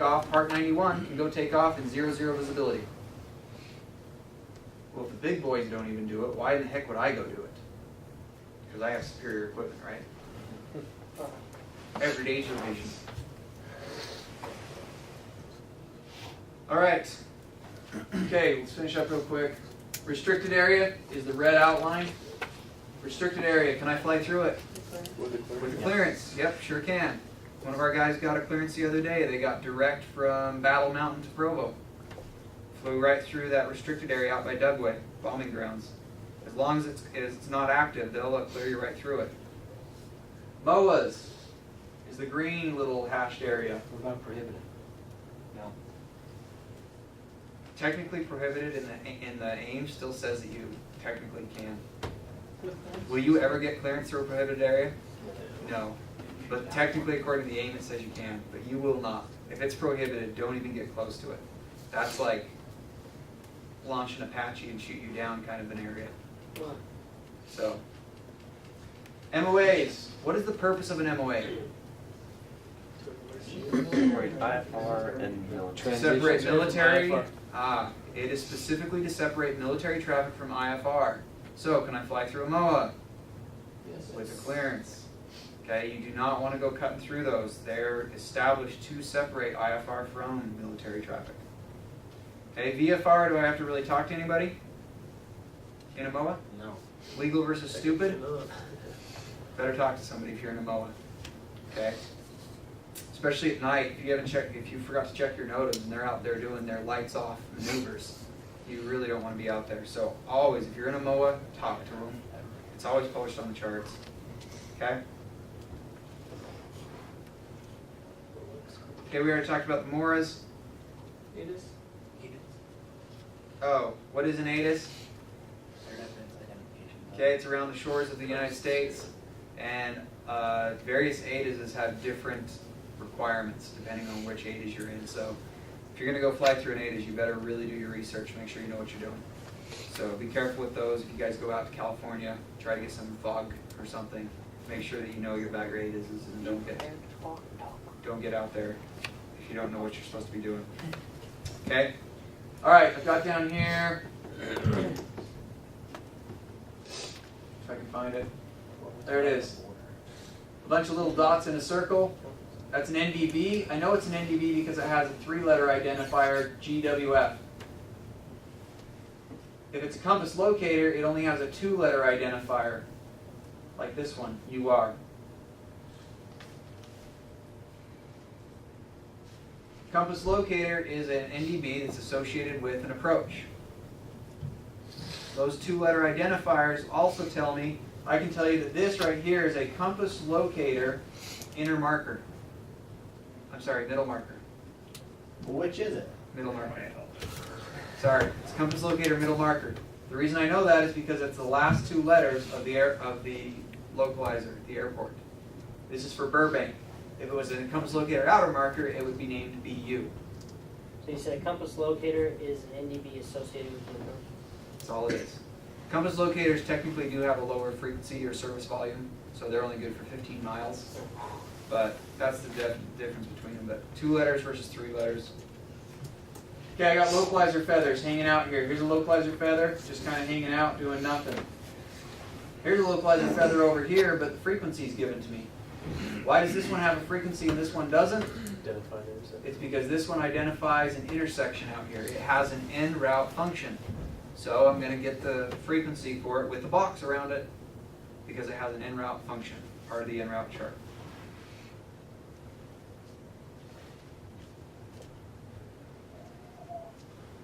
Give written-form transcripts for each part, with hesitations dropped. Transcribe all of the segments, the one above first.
off, Part 91 can go take off in 0, 0 visibility. Well, if the big boys don't even do it, why in the heck would I go do it? Because I have superior equipment, right? Everyday vision. All right. Okay, let's finish up real quick. Restricted area is the red outline. Restricted area, can I fly through it? With the clearance, yep, sure can. One of our guys got a clearance the other day. They got direct from Battle Mountain to Provo. Flew right through that restricted area out by Dugway, bombing grounds. As long as it's not active, they'll clear you right through it. MOAs is the green little hashed area. What about prohibited? No. Technically prohibited in the AIM still says that you technically can. Will you ever get clearance through a prohibited area? No. But technically, according to the AIM, it says you can, but you will not. If it's prohibited, don't even get close to it. That's like launch an Apache and shoot you down kind of an area. So, MOAs. What is the purpose of an MOA? Separate IFR and military. Separate military. It is specifically to separate military traffic from IFR. So, can I fly through a MOA? Yes. With a clearance. Okay, you do not want to go cutting through those. They're established to separate IFR from military traffic. Okay, VFR, do I have to really talk to anybody in a MOA? No. Legal versus stupid? Better talk to somebody if you're in a MOA. Okay? Especially at night, if you forgot to check your NOTAMs and they're out there doing their lights off maneuvers, you really don't want to be out there. So always, if you're in a MOA, talk to them. It's always published on the charts. Okay? Okay, we already talked about the MORAs. ATIS? Oh, what is an ATIS? Okay, it's around the shores of the United States, and various ATISs have different requirements depending on which ATIS you're in. So if you're going to go fly through an ATIS, you better really do your research, make sure you know what you're doing. So be careful with those. If you guys go out to California, try to get some fog or something, make sure that you know your bag ATIS and don't get out there if you don't know what you're supposed to be doing. Okay? All right, I've got down here, if I can find it. There it is. A bunch of little dots in a circle. That's an NDB. I know it's an NDB because it has a 3-letter identifier, GWF. If it's a compass locator, it only has a 2-letter identifier, like this one, UR. Compass locator is an NDB that's associated with an approach. Those 2-letter identifiers also tell me, I can tell you that this right here is a compass locator inner marker. I'm sorry, middle marker. Which is it? Middle marker. Sorry, it's compass locator middle marker. The reason I know that is because it's the last 2 letters of the localizer, the airport. This is for Burbank. If it was a compass locator outer marker, it would be named BU. So you said a compass locator is an NDB associated with the approach? That's all it is. Compass locators technically do have a lower frequency or service volume, so they're only good for 15 miles. But that's the difference between them. But 2 letters versus 3 letters. Okay, I got localizer feathers hanging out here. Here's a localizer feather, just kind of hanging out, doing nothing. Here's a localizer feather over here, but the frequency is given to me. Why does this one have a frequency and this one doesn't? It's because this one identifies an intersection out here. It has an Enroute function. So I'm going to get the frequency for it with a box around it because it has an Enroute function, part of the Enroute chart.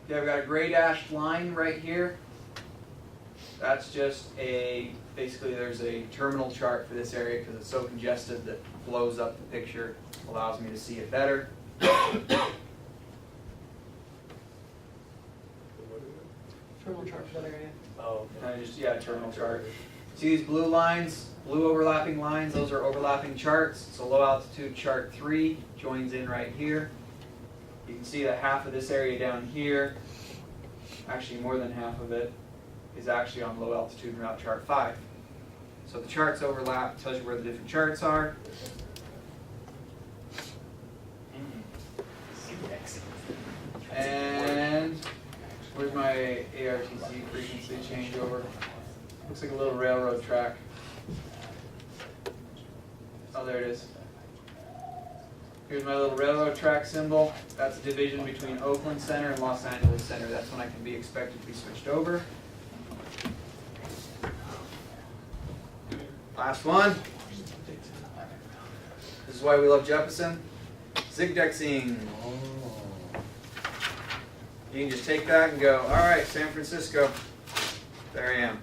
Okay, I've got a gray dashed line right here. That's just basically there's a terminal chart for this area because it's so congested that blows up the picture, allows me to see it better. Terminal chart for that area. Oh, Terminal chart. See these blue lines, blue overlapping lines, those are overlapping charts. So low altitude chart 3 joins in right here. You can see that half of this area down here, actually more than half of it, is actually on low altitude route chart 5. So the charts overlap, tells you where the different charts are. my ARTC frequency changeover. Looks like a little railroad track. Oh, there it is. Here's my little railroad track symbol. That's the division between Oakland Center and Los Angeles Center. That's when I can be expected to be switched over. Last one. This is why we love Jefferson. Zigdexing. You can just take that and go, all right, San Francisco. There I am.